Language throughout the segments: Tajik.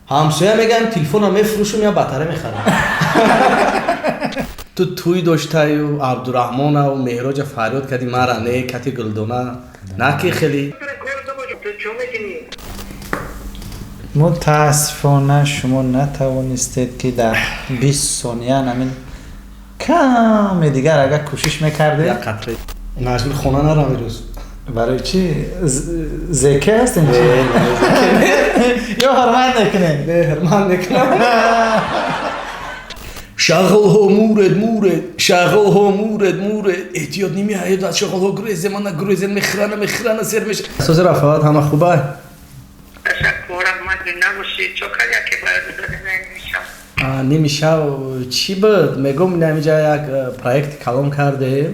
همسایه میگن تلفنم میفروشم یا باتری میخرم. تو توی داشتی و عبدالرحمن و مهراج فریاد کردی مرا نه کتی گلدونه نه که خیلی متاسفانه شما نتوانستید که در 20 ثانیه همین کم دیگر اگر کوشش میکردید یک قطره مجبور خونه نرم روز. برای چی؟ زکه هست اینجا؟ یا حرمت نکنه؟ نه حرمت نکنم. شغل ها مورد شغل ها مورد احتیاط نمی هاید از شغل ها گریزه من گریزه میخرانه سر میشه. سوز رفعات همه خوبه؟ تشکرم مدین نباشید چو کلیا که باید نمیشه چی بود؟ میگم نمیجا یک پروژه کلام کرده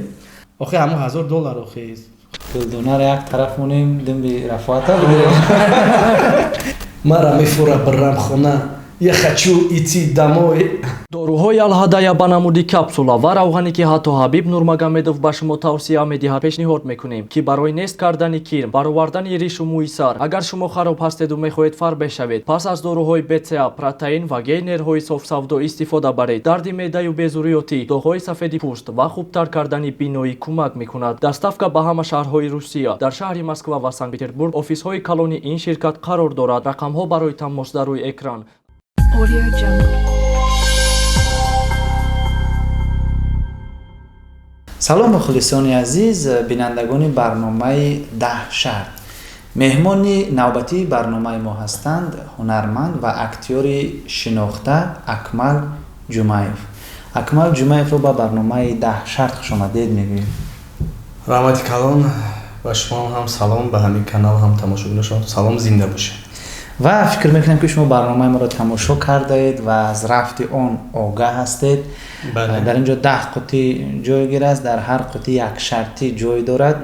آخه همون $1000 آخه گلدونه را یک طرف مونیم دم بی رفعات ها بگیریم. مرا میفوره برم خونه یه خچو ایتی دمای доруҳои алҳадая ба намуди капсула ва равғане ки ҳатто ҳабиб нурмагомедов ба шумо тавсия медиҳад пешниҳод мекунем ки барои нест кардани кирм баровардани ришу мӯи сар агар шумо хароб ҳастеду мехоҳед фарқ бешавед пас аз доруҳои бца протеин ва гейнерҳои софсавдо истифода баред дарди меъдаю безурётӣ доғҳои сафеди пӯст ва хубтар кардани биноӣ кӯмак мекунад доставка ба ҳама шаҳрҳои русия дар шаҳри москва ва санкт петербург офисҳои калони ин ширкат қарор дорад рақамҳо барои тамос дар рӯи экран. Audio Jungle. سلام مخلصان عزیز بینندگان برنامه 10 شرط. مهمانی نوبتی برنامه ما هستند هنرمند و اکتور شناخته اکمل جمعیف. اکمل جمعیف رو با برنامه 10 شرط خوش آمدید میگویم. رحمت کلان و شما هم سلام به همین کانال هم تماشاگران شما سلام زنده باشه. و فکر میکنم که شما برنامه ما را تماشا کرده اید و از رفت آن آگاه هستید. در اینجا 10 قطعه جایگیر است، در هر قطعه یک شرطی جای دارد.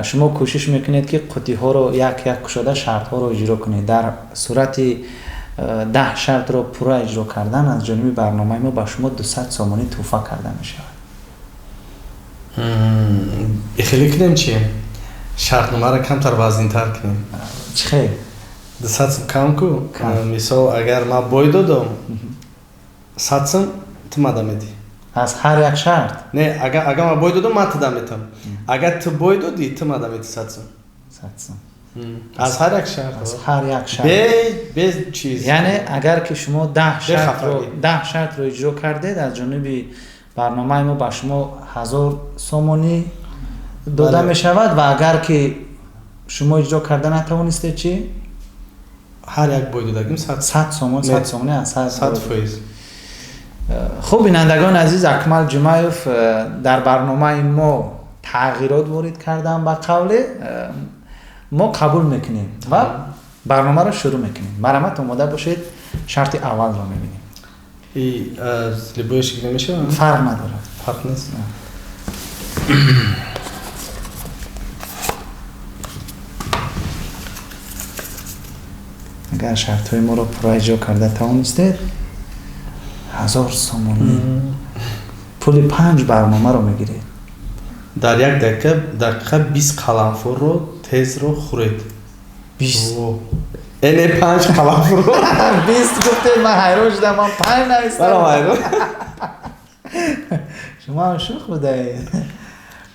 شما کوشش میکنید که قطعه ها رو یک یک کشاده شرط ها رو اجرا کنید. در صورت 10 شرط رو پورا اجرا کردن از جانب برنامه ما به شما 200 سامانی تحفه کرده میشه. خیلی کنیم چیه؟ شرط نمره کمتر وزن تر کنیم. چه؟ 200 کم کو. مثال اگر ما بای دادم 100 تو ماده میدی. از هر یک شرط؟ نه اگر ما بای دادم من تدا میتم. اگر تو بای دادی تو ماده میدی 100. از هر یک شرط. از هر یک شرط. به چیز. یعنی اگر که شما 10 شرط رو اجرا کردید از جانب برنامه ما به شما 1000 سامانی داده می شود و اگر که شما اجرا کرده نتوانستید چی؟ هر یک بای دادگیم 100 سامانی از 100 فیز. خب بینندگان عزیز اکمل جمعیف در برنامه ما تغییرات وارد کردن با قول ما قبول میکنیم و برنامه رو شروع میکنیم. مرحمت آماده باشید شرط اول رو میبینیم. این از لبایش گیره میشه؟ فرق نداره. فرق نیست. اگر شرط های ما رو پورا اجرا کرده توانستید 1000 سامانی پول 5 برنامه رو میگیرید. در یک دقیقه 20 قلنفور رو تیز رو خورید. 20 اینه 5 قلنفور رو 20 گفته من حیران شدم من 5 نایستم. شما هم شوخ بوده.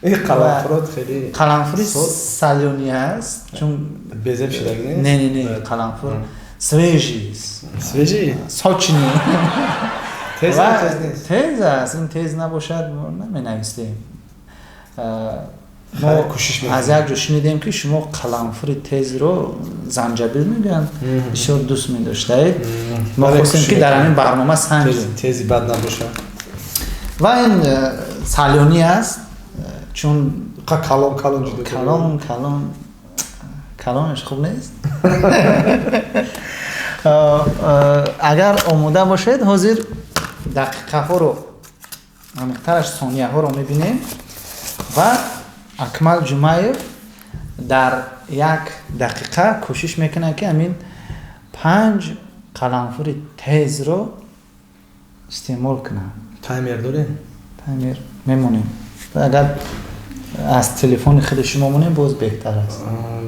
این قلنفورات خیلی قلنفوری سالیونی هست چون بزرگ شده نه قلنفور سویجی ساچنی تیز نیست. تیز است. این تیز نباشد نمی نویسیم. ما از یک جا شنیدیم که شما قلنفور تیز رو زنجبیل میگن بسیار دوست می داشتید. ما خواستیم که در همین برنامه سنجیم تیزی بد نباشه و این سالیونی است چون کلان جدا کلانش خوب نیست. اگر آماده باشید حاضر دقیقه ها رو مقدارش ثانیه ها رو میبینیم و اکمل جمعیف در 1 دقیقه کوشش میکنه که همین 5 قلنفور تیز رو استعمال کنه. تایمر داره؟ تایمر میمونیم. اگر از تلفن خود شما مونیم باز بهتر است.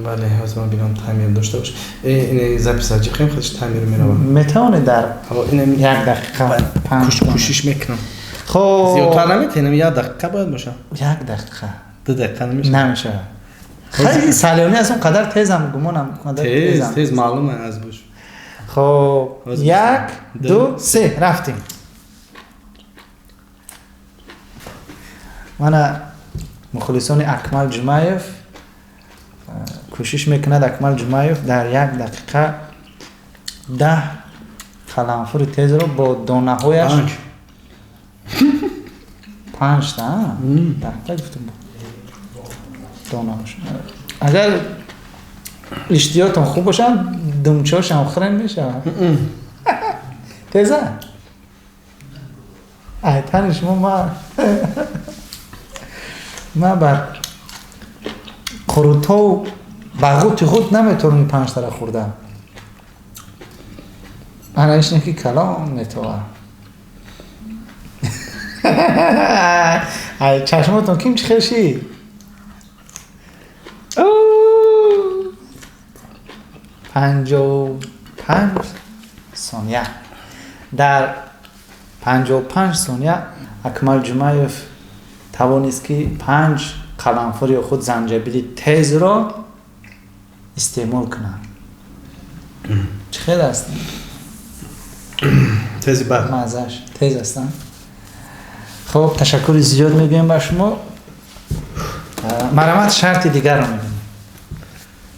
بله از من بگم تعمیر داشته باشه. این زپیساجی خیلی خودش تعمیر میره. میتونه در این 1 دقیقه کوشش میکنم. خب زیادتر نمیتونم 1 دقیقه باید باشه. 1 دقیقه 2 دقیقه نمیشه. نمیشه. خیلی سالیانی از اون قدر تیزم گمانم تیز معلومه از بوش. خب 1 2 3 رفتیم. من مخلصان اکمل جمایف کوشش میکند اکمل جمایف در 1 دقیقه 10 قلنفر تیز رو با دانه هایش 5 تا 10 گفتم دانه هاش. اگر اشتیاتون خوب باشن دمچاش هم خرن میشه تیزه ایتن شما ما بر قروتا و بغوت خود نمیتونم 5 تا خوردم. انا ایش نکی کلام میتوه چشماتون کیم چه خیشی 55 ثانیه. در 55 ثانیه اکمل جمایف توانست که 5 قرنفل خود زنجبیل تیز را استعمال کنند. چه خیلی هستن؟ تیزی بعد مزهش تیز هستن. خب تشکر زیاد میگویم بر شما. مرامت شرط دیگر رو میگویم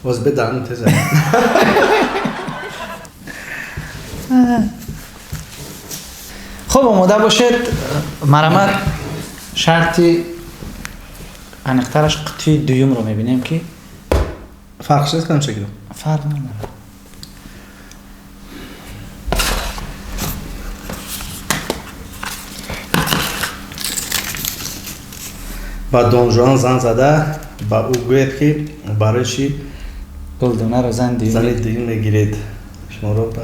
باز بدن تیزه. خب آماده باشید. مرامت شرطی انقدرش قطعی دویم رو میبینیم که فرقش نیست کنم شکلم فرق نداره. با دونجوان زن زده با او گوید که برای چی گلدونه رو زن دیگه میگیرید شما رو با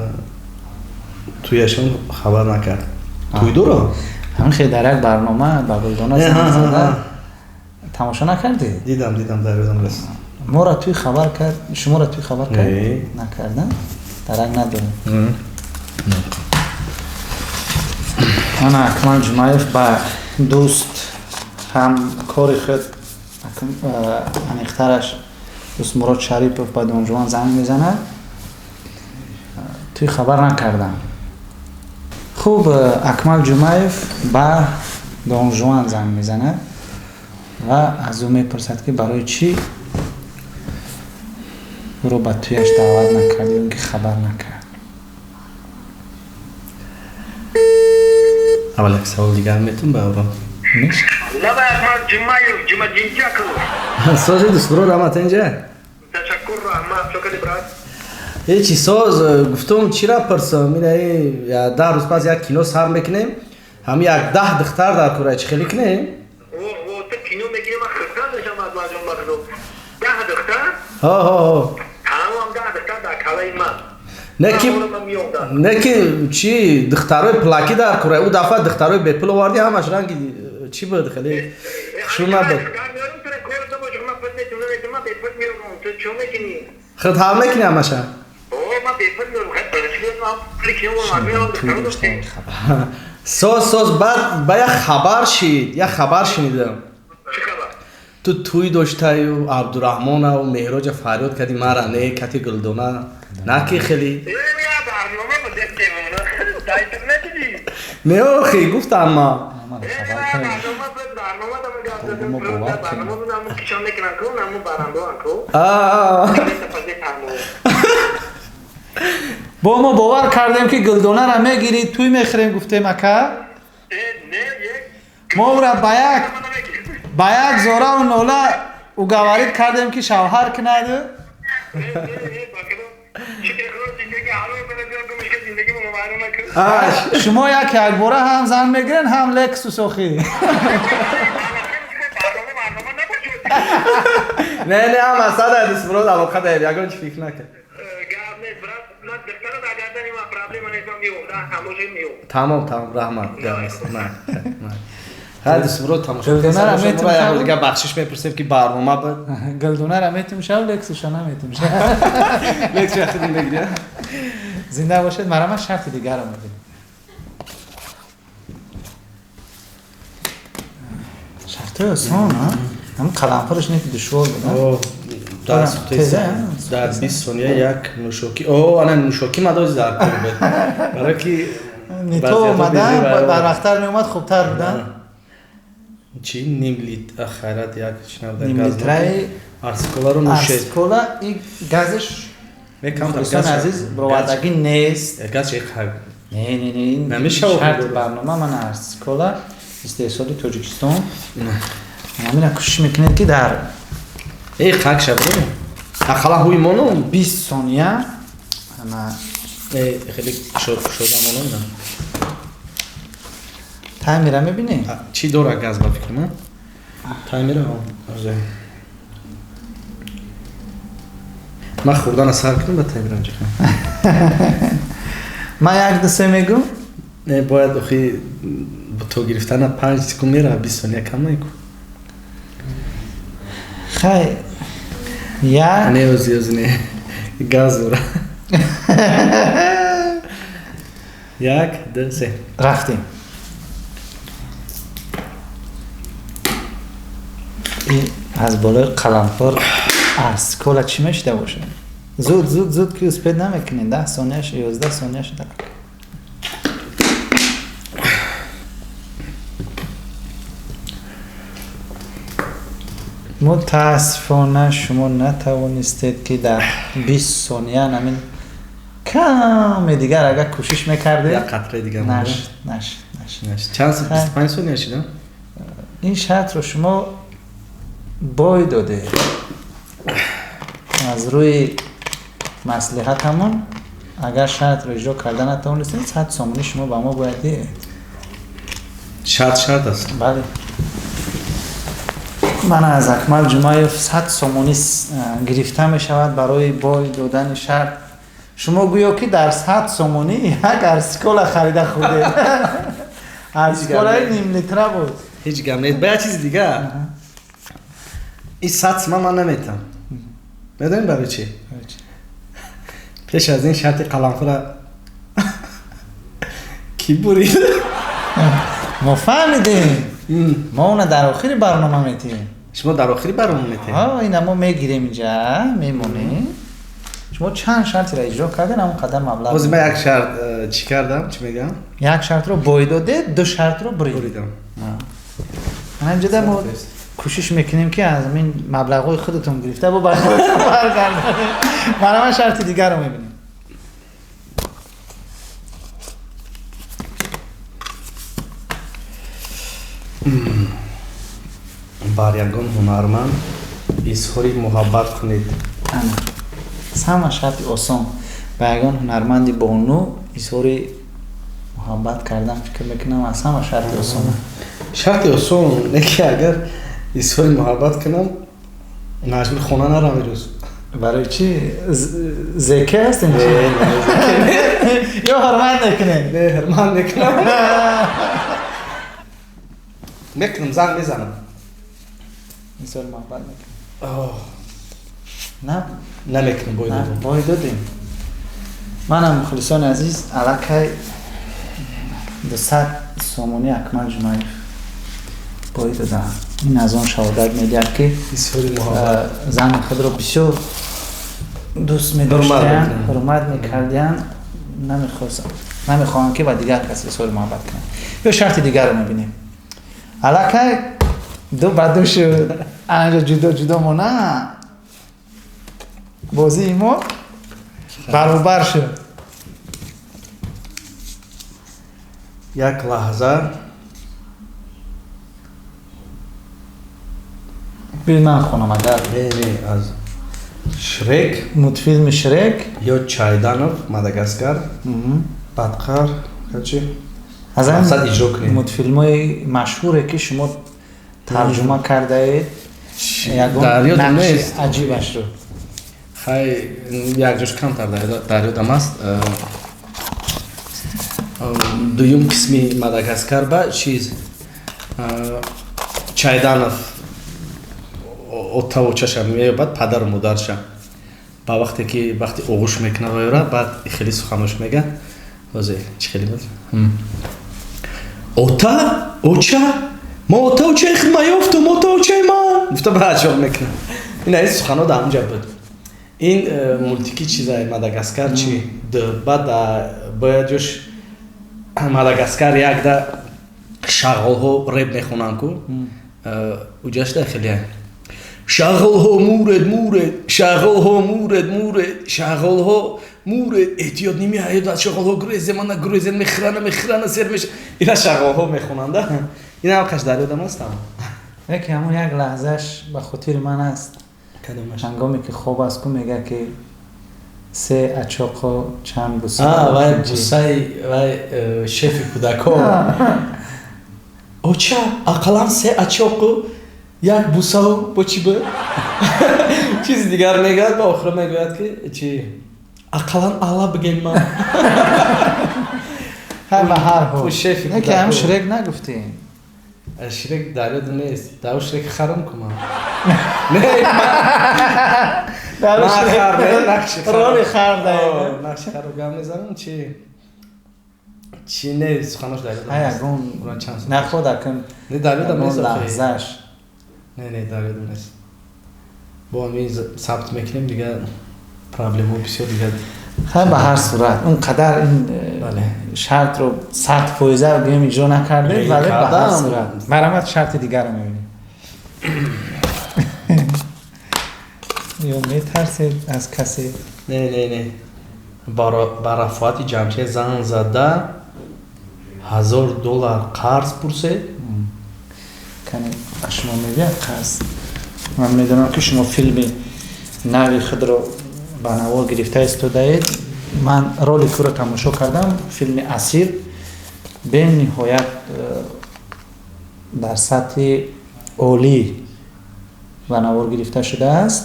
تویشون خبر نکرد. توی دو رو همین خیلی در یک برنامه با گلدونه زن زده تماشا نکردی؟ دیدم در روزم رسید. ما را توی خبر کرد شما را توی خبر کرد نکردن درک ندارم. من اکمل جمایف با دوست هم کاری خود انیخترش دوست مراد شریپوف با دونجوان زنگ میزنه توی خبر نکردم. خوب اکمل جمایف با دونجوان زنگ میزنه و از او میپرسد که برای چی او رو با تویش دعوت نکردی اون که خبر نکرد. اول یک سوال دیگه هم میتون بابا میشه؟ نه با احمد جمعه جنجا کلو سازی دوست برو رحمت اینجا تشکر احمد شکر برات هیچی ساز گفتم چی را پرسم میره یا 10 روز پس 1 کیلو سر میکنیم هم 10 دختر در کوره چی خیلی کنیم او تو کینو میگیرم خرسان نشم از واجم بخدو 10 دختر ها تمام 10 دختر در کلای من نکی چی دخترای پلاکی در کوره او دفعه دخترای بپل آوردی همش رنگی چی بود خیلی شو نبود خود هم میکنی همش ساز بعد با یک خبر شید یک خبر شنیدم تو توی داشته و عبدالرحمن و مهراج فریاد کردی مرا نه کتی گلدونه نکی خیلی نه آخی گفت اما با ما باور کردیم که گلدونه را میگیری توی میخریم گفتیم اکا ما را با یک زوره و نوله او گوارید کردیم که شوهر کنده شما یک باره هم زن میگیرین هم لکس و سوخی نه هم اصلا دست برو در واقع داری اگر چی فکر نکن تمام رحمت ҳайди сумро тамошо Гулдонар кунед. Аметов Шумо шав? якдига бахшиш мепурсем ки барнома буд. Гулдона раметим шав, лексуша наметим шав. Лекс вақти динагири. Зинда бошед, марама шарти дигарро мебинем. Шарти осон, ҳам қалампурш не ки душвор буд. дар теза? дар 20 сония як нӯшокӣ. Ана нӯшокӣ мадози заркор буд. Барои ки Не то омадан, барвақттар меомад хубтар будан. Чи ним литр хайрат як шинавда Ним газ. литраи Арсиколаро нӯшед. арскола и газш Мекам Христиан азиз бровардагӣ нест. газ чӣ хай. Не, Намешавад шарти буд. барнома ман арскола истеҳсоли Тоҷикистон. Ҳамина кӯшиш мекунед ки дар Хак шавад. Ахала ҳуи моно. 20 сония ана Хеле шодамоно. таймира мебинем. Чи дора газ ба фикр ман? Таймира арзо. Ман хурдана сар кардам ба таймира анҷа. Ман як дусе мегӯм. Не бояд охи то гирифтана 5 секунд мера 20 сония кам мекун. Хай як Не озиёзне. Газ дора. Як, ду, се. рафтем. аз болои қалампур арскола чӣ мешида бошад? Зуд ки успед намекунед 10 сонияш 11 сонияш дар. мутаассифона шумо натавонистед ки дар 20 сония намин каме дигар агар кӯшиш мекардед Як қатраи дигар нашид. Чанд 25 сония шида? ин шартро шумо бой додед аз рӯи маслиҳатамон агар шартро иҷро карда натавонистед 100 сомонӣ шумо ба мо бояд диҳед. Шарт аст. бале ман аз акмал ҷумаев 100 сомонӣ гирифта мешавад барои бой додани шарт. шумо гӯё ки дар 100 сомонӣ як арскола харида худед. арсколаи ним литра буд. Ҳеҷ гап нест. Ба як чизи дигар. ин 100 сомон ман наметам. Медонем барои чӣ? пеш аз ин шарти қалампура ки бурид? мо фаҳмидем. мо уна дар охири барнома метиҳем. Шумо дар охири барнома метиҳед? ина мо мегирем инҷа мемонем. шумо чанд шартиро иҷро кардед ҳамон қадар маблағ. ҳозир ман як шарт чӣ кардам? Чӣ мегӯям? як шартро бой додед, ду шартро бурид. Буридам. ана инҷода мо кӯшиш мекунем ки аз ин маблағҳои худатон гирифта бо барноматон баргардонед. ман шарти дигарро мебинем. бар ягон ҳунарманд изҳори муҳаббат кунед. ана ҳама шарти осон ба ягон ҳунарманди бону изҳори муҳаббат кардан фикр мекунам аз ҳама шарти осон. шарти осон не ки агар изҳори муҳаббат кунам маҷбур хона нарам ирӯз. барои чӣ зеке ҳастем ё ҳурмат мекунем? Не ҳурмат мекунам. мекунам занг мезанам. изҳори муҳаббат мекунем? на намекунам бой додам. бой додем. манам мухлисони азиз аллакай 200 сомонӣ акмал ҷумаев бой додам. ин аз он шаҳодат медиҳад ки изҳори муҳаббат зани худро бисёр дӯст Ҳурмат медоштаянд, мекунанд. ҳурмат мекардиянд, намехоҳанд ки ба дигар кас изҳори муҳаббат кунанд. ё шарти дигарро мебинем. аллакай ду ба ду шуд. анаҷо ҷудо мона. бозии мо баробар шуд. як лаҳза бин ман хонам агар не аз Шрек мультфилми Шрек ё Чайданов Мадагаскар Бадқар чӣ аз мақсад иҷро кунем. мультфилмои машҳуре ки шумо тарҷума кардаед ягон Дарёдам нақши нест. аҷибашро. хай якҷош камтар дар ёдам аст. дуюм қисми Мадагаскар ба чиз чайданов ота очашам меёбад падару модарша ба вақте ки вақти оғуш мекуна вайра баъд хеле суханош мега озе чӣ хеле буд ота оча мо ота очаи худ ма ёфтум ота очаи ман гуфта ба чоқ мекуна ин аз сухано дар онҷа буд ин мультики чизаи Мадагаскар чи баъд бояд ҷош Мадагаскар якда шағолҳо реп мехонанд ку уҷашда хеле шағолҳо муред муред шағолҳо муред муред шағолҳо муред эҳтиёт немеояд аз шағолҳо гурезем ана гурезем мехирана сер меш ина шағолҳо мехонанда ин ҳам қаш дар ёдам астам яке ҳамон як лаҳзааш ба хотири ман аст ҳангоме ки хоб аст ку мега ки се ачоқо чанд буса вай бусаи вай шефи кӯдако оча ақаллан се ачоқу як бусаву бо чӣ буд чизи дигар мегӯяд ба охира мегӯяд ки чи ақаллан алла бигем ман ба ҳар ҳол шефи яке ҳам шрек нагуфтем шрек дар ёдам нест даву шрек харам кумам роли хар даем нақши хару гам мезанам чи не суханош дар ёдам ягон находакам не дар ёдам нест лаҳзааш не дар ёдам нест бо ҳамин сабт мекунем дигар проблемҳо бисёр дигар ҳа ба ҳар сурат он қадар ин шартро 100% бигем иҷро накардем вале ба ҳар сурат марамат шарти дигарро мебинем ё метарсед аз касе не ба рафоати ҷамшед занг зада $1000 қарз пурсед кане ба шумо мегӯяд қарз ман медонам ки шумо филми нави худро ба навор гирифта истодаед ман роли кӯро тамошо кардам филми асир бениҳоят дар сатҳи олӣ ба навор гирифта шудааст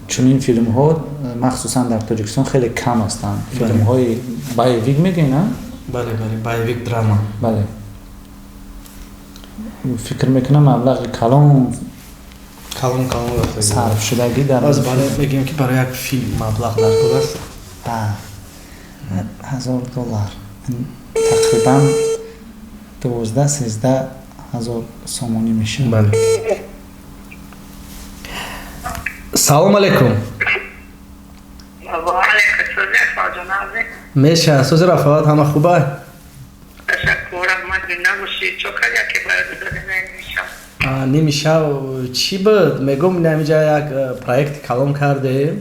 чунин филмҳо махсусан дар тоҷикистон хеле кам ҳастанд филмҳои боевик мегӯед бале боевик драма бале фикр мекунам маблағи калон сарфшудагӣ дар бале мегӯем ки барои як филм маблағ дар кор аст $1000 тақрибан 12-13 ҳазор сомонӣ мешавад. Бале. Салом алейкум. Меша, сози рафаат ҳама хубай? Нимишав чӣ буд? Мегум намиҷа як проекти калон кардем.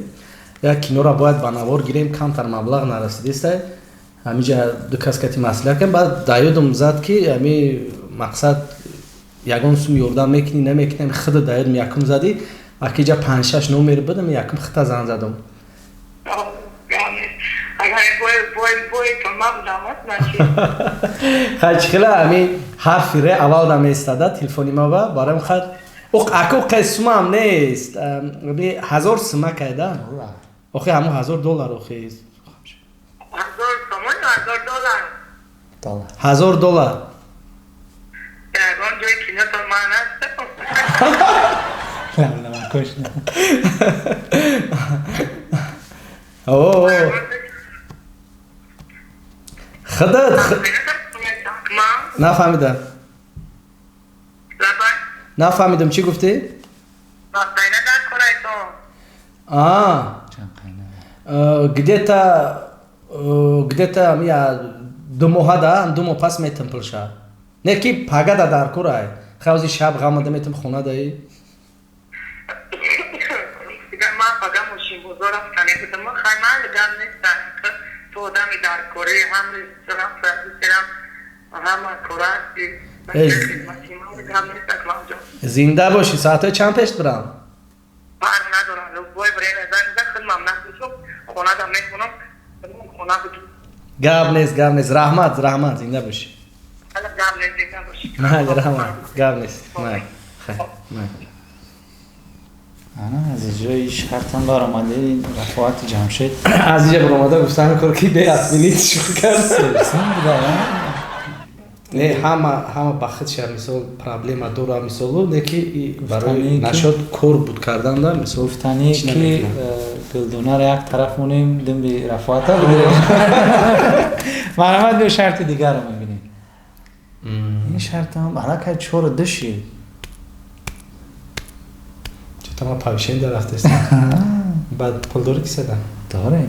Як киноро бояд ба навор гирем, камтар маблағ нарасидистай. Ҳамиҷа ду кас кати маслиҳат кардем, баъд дар ёдам зад ки ҳами мақсад ягон сум ёрдам мекунӣ, намекунӣ, худа дар ёдам якум задӣ. Акиҷа 5-6 номер будам, якум хита занг задам. Хачхила ҳами ҳарфи ре аввал да меистада телефони ма ба барам хат. Аку қисмам нест. Ами 1000 сума кайда? Охи ҳамон $1000 охи. $1000. Ягон ҷои кино то ман аст. Хадад нафаҳмидам. Нафаҳмидам чӣ гуфтӣ? Где-то я 2 моҳа да 2 моҳ пас метам пулша. Не ки пагада дар курай. Хавзи шаб ғамада метам хона даи. Ман пага мошин бозор афтане будам. Хаймал гам нестан. То одами дар кори ҳам ресторан фардисерам ҳама корасти. Зинда боши, соатҳои чанд пеш бурам? Бар надорам. Любое время занг зад хидмам нафисум. Хонада мехонам. Хона буду. Гап нест. Раҳмат, зинда боши. Гап нест, зинда боши. Майли, раҳмат. Гап нест. Майли. ана аз иҷрои шартам баромади рафоати ҷамшед аз иҷа баромада гуфтан кор ки беасминит шух кард. серсин буда не ҳама ба худша мисол проблема дора мисолу не ки барои нашод кор буд кардан мисол گفتنی که گلدونه را یک طرف مونیم دم به رفاعت بگیریم مرحمت به شرط دیگر رو میبینیم این شرط هم حالا که 4 دشی چطور ما پاوشین در رفته است بعد پول داره کسی داره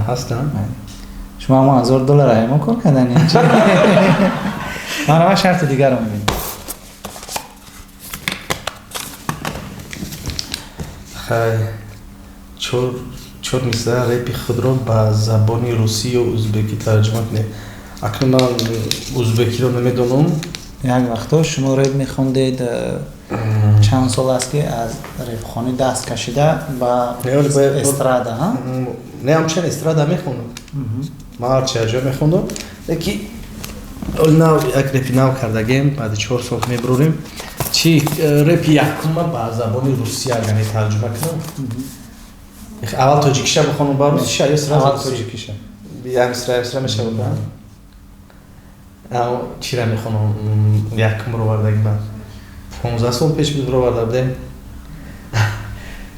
هستم شما $1000 ایما کار کردن مرحمت شرط دیگر رو میبینیم چور میسته ریپی خود رو با زبانی روسی و ازبکی ترجمه کنه اکنون من ازبکی رو نمیدونم یک وقتا شما ریپ میخوندید چند سال است که از ریپ خانی دست کشیده با استرادا ها؟ نه همچنین استرادا میخوندم ما هرچی اجا میخوندم لیکی اول یک ریپی نو کردگیم بعد 4 سال میبروریم چی ریپی یکم با زبانی روسی اگه ترجمه کنم اول توجیکیشه بخونم با روسیشه یا سراز اول توجیکیشه بیام سرا میشه بکنم اما چی را میخونم یکم رو بردگیم 15 سال پیش بود رو برده بودیم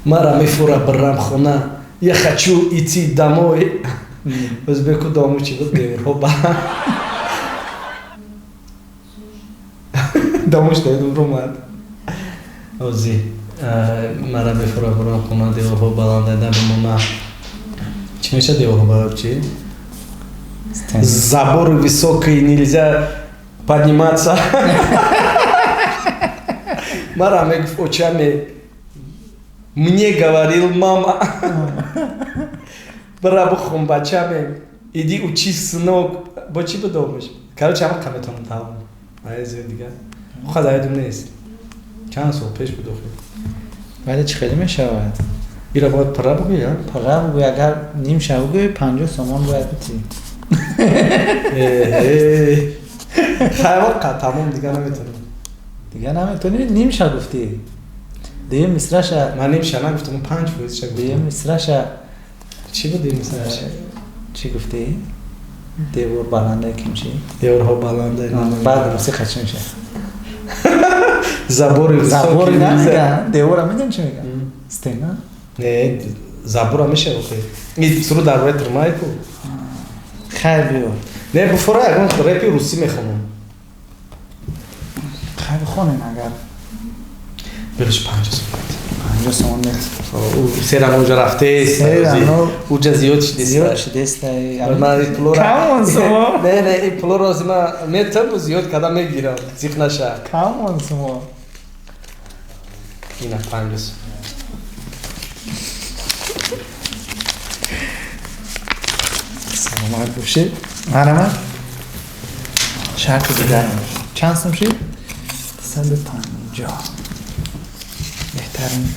مرا میفوره برم خونه یه خچو ایتی دموی ازبکو دامو چی بود دیور با داموش دیدون رو مد اوزی مرا میفوره برم خونه دیورها بلنده بمونه چی میشه دیورها بلند چی؟ Забор высокий, нельзя подниматься. Марамек очами мне говорил мама. Брабухом бачами, иди учись, сынок. Бачи подумаешь. Короче, ама каметон там. А я звердига. Хозяй думнест. Чанд сол пеш будохи. ولی چه خیلی میشود؟ بیرا باید پرا بگوی یا؟ پرا بگوی اگر نیم شو بگوی 50 سومان باید بتی خیلی تمام دیگه نمیتونم دیگه نمیتونی نیم شو گفتی دیگه مصرش من نیم شو نگفتم 5 فویز شو دیگه مصرش چی بود دیگه مصرش؟ چی گفتی؟ دیور بلنده کم چی؟ دیورها بلنده بعد موسیقی چی میشه؟ زبوری نه دیور هم میدونی چی میگن؟ استینا؟ نه زبور هم میشه این سرو در روی ترمای کو خیلی بیار نه بفوره اگرون ریپی روسی میخونم خیلی خونیم اگر بلش 50 سومان میخونم سیرم اوجا رفته اوجا زیاد شده است من این پلو را کامون سومان نه این پلو را از من میتم و زیاد کدام میگیرم زیخ نشه کامون سومان اینه 50 سلامت باشید مرحمت شرط دیگر چند سم شید؟ 150 بهترین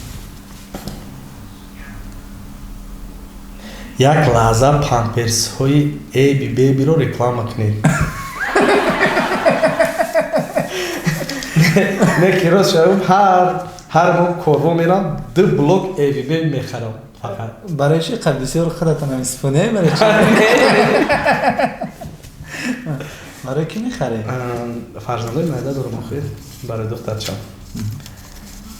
یک لحظه پامپرس های ایبی بیبی رو رکلام کنید نه که روز شاید هر مو کورو میرم 2 بلوک ایبی بیبی میخرم فقط برای چی قدیسی رو خودتان هم اسپونه برای چی؟ برای کی میخره؟ فرزنده مهده دارم آخیر برای دخترچم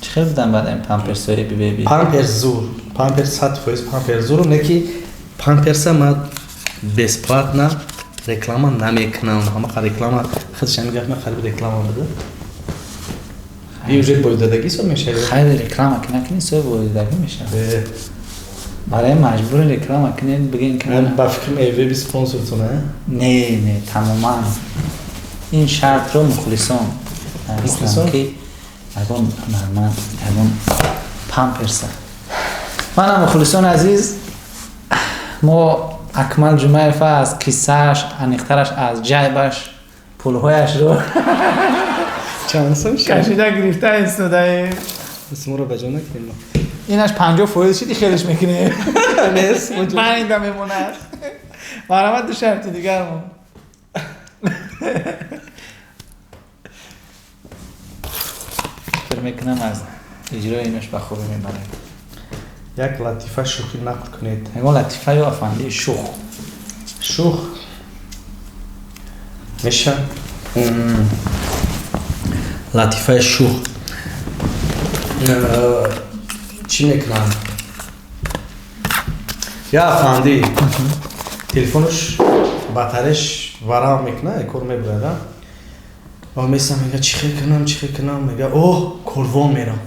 چه خیلی بودن بعد این پامپرس های بی بی؟ پامپرس زور پامپرس 100% پامپرس زور نه که پامپرس ما بسپلات نه رکلام نمیکنم همه خیلی رکلام خودش هم میگه من خیلی رکلام بده بیوجه بایدادگی سو میشه خیلی رکلام کنی سو بایدادگی میشه برای مجبور رکلام کنین بگین که من با فکرم ایوی بی سپانسور تو نه تماما این شرط رو مخلصان که اگون نرمن اگون پامپرسه من مخلصان عزیز ما اکمل جمعه فاز کیسهش انیخترش از جایبش پولهایش رو چند سال شد؟ کشیده گرفته استودایی اسمو رو بجا نکنیم اینش 50 فویز شدی خیلیش میکنی نیست من اینجا میمونه مرحمت دو شرط دیگر مون فکر میکنم از اجرای اینش به خوبی میبره یک لطیفه شوخی نقل کنید اگه لطیفه یا افندی شوخ میشه لطیفه شوخ چی میکنن یا افندی تلفنش باتریش ورام میکنه کور میبره و میسم میگه چی کنم میگه اوه کروون میرم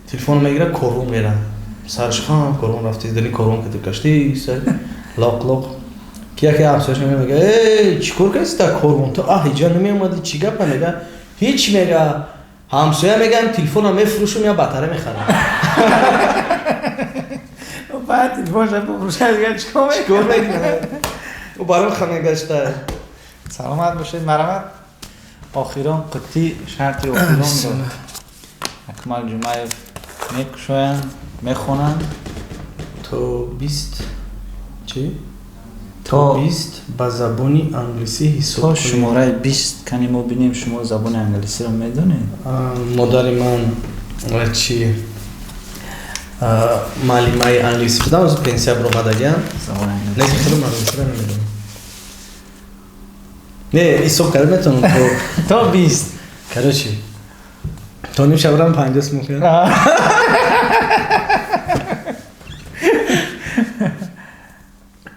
تلفن میگیره کروون میرم سرش خام کروون رفتی دلی کروون که تو کشتی سر لاق کیا که افسوس میگه ای چیکار کردی کروون تو اینجا نمیومدی چی گپ میگه هیچ میگه همسایه میگن تلفن میفروشم یا باتری میخرم بعد تلفنش بفروشه دیگه چیکار میکنه و برام خمه گشته سلامت باشید مرحمت آخران قطعی شرط آخران رو اکمل جمعیف میکشوین میخونن تو 20 چی؟ تو 20 با زبانی انگلیسی حساب تو کنی شماره 20 کنیم ما بینیم شما زبان انگلیسی رو میدونید مادر من چی معلمه انگلیسی بودم از پنسیا برآمدگیم زبان نه انگلیسی خیلی معلومه نمیدونم نه حساب کردم میتونم تو 20 کرده چی؟ تو نیم شبرم 50 میکنم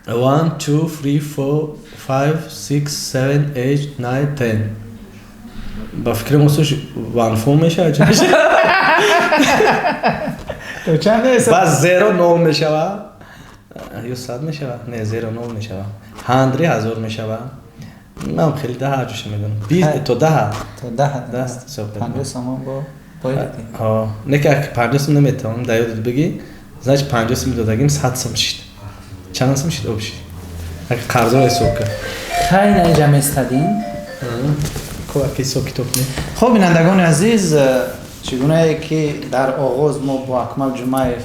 1 2 3 4 5 6 7 8 9 10 با فکر موسوش وانفوم میشه چه میشه تو چند حساب باز 0 9 میشه یا 100 میشه نه 0 9 میشه 1000 میشه من خیلی ده هرجوش میدونم 20 تو ده تو 10 50 سامان با باید ها نه که 50 سم نمیتونم دایود بگی значит 50 سم دادگیم 100 سم شد چند سم شد اوبشی اگه قرضا حساب کرد خیلی اینجا میستدین کوکی سوکی توپنی خب بینندگان عزیز چگونه که در آغاز ما با اکمل جمعیف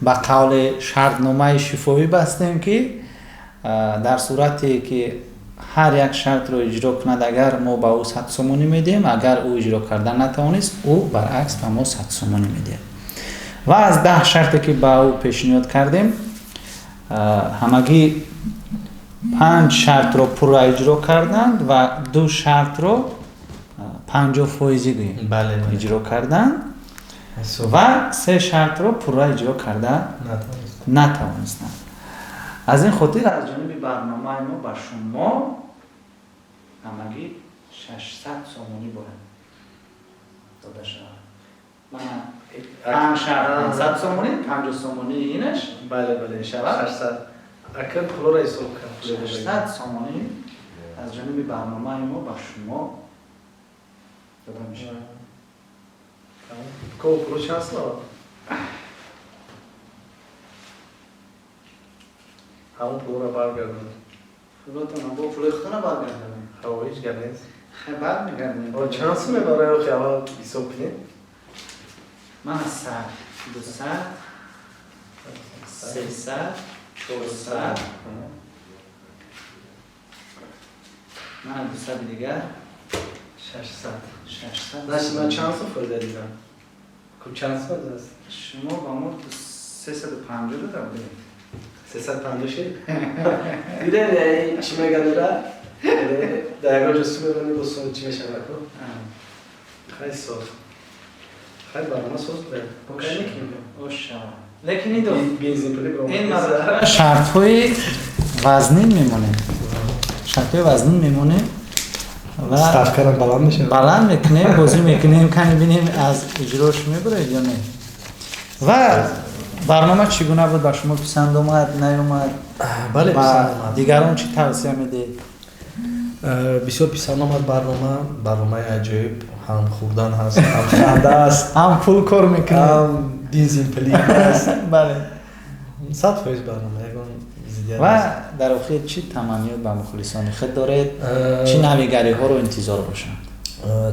به قول شرطنامه شفاهی بستیم که در صورتی که هر یک شرط رو اجرا کند اگر ما به او 100 سومونی میدیم اگر او اجرا کردن نتوانست او برعکس به ما 100 سومونی میدیم و از 10 شرطی که به او پیشنهاد کردیم همگی 5 شرط رو پورا اجرا کردند و 2 شرط رو 50% بله اجرا کردند و 3 شرط رو پورا اجرا کردن نتوانستند. از این خاطر از جانب برنامه ما به شما همگی 600 سومونی باید داده شود. من 5 شرط 500 سومونی 50 سومونی اینش بله شود 600 اکن پولو را حساب کنم 600 سومونی از جانب برنامه ما به شما داده میشه. کو پولو چند سال همون پولو را برگردم پولتون با پول خودتون برگردونید. هیچ گرنیست خبر میگردیم. با چند سال برای خیال حساب کنیم من از 100 200 300 400 من 200 دیگر 600 نه من چند سال فرده دیدم کم چند سال است شما با ما 350 دادم بدید 350 شد دیده چی میگن را دقیقا جستو ببینی بسون چی میشه بکن خیلی صاف خیلی برنامه صاف بره بکنی اوشا لیکن این دو این شرط های وزنین میمونه شرط های وزنین میمونه و استاف کردن بلند میشه بلند میکنیم بازی میکنیم کنی بینیم از اجراش میبره یا نه و برنامه چگونه بود با شما پسند اومد نیومد بله و پسند اومد دیگران چی توصیه میده بسیار پسند اومد برنامه عجیب هم خوردن هست هم خنده است هم پول کار میکنه هم دین زیمپلی است بله 100% برنامه و در آخر چی تمنیات به مخلصان خود دارید چی نویگری ها رو انتظار باشند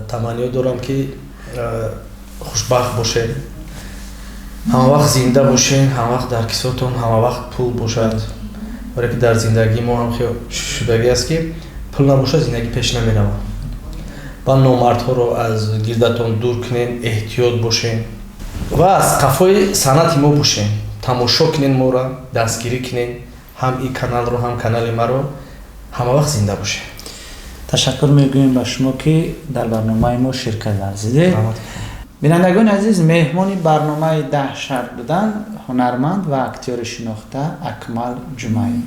تمنیات دارم که خوشبخت باشین همه وقت زنده باشین همه وقت در کساتون همه وقت پول باشد برای که در زندگی ما هم خیلی شدگی است که پول نباشه زندگی پیش نمیره و نامردها رو از گردتون دور کنین احتیاط باشین و از قفای صنعت ما باشین تماشا کنین ما را دستگیری کنین هم این کانال رو هم کانال ما رو همه وقت زنده باشه تشکر میگوییم به شما که در برنامه ما شرکت ورزیدید. بینندگان عزیز، مهمان برنامه 10 شرط بودن هنرمند و اکتور شناخته اکمل جمعی.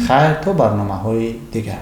خیر تا برنامه های دیگر.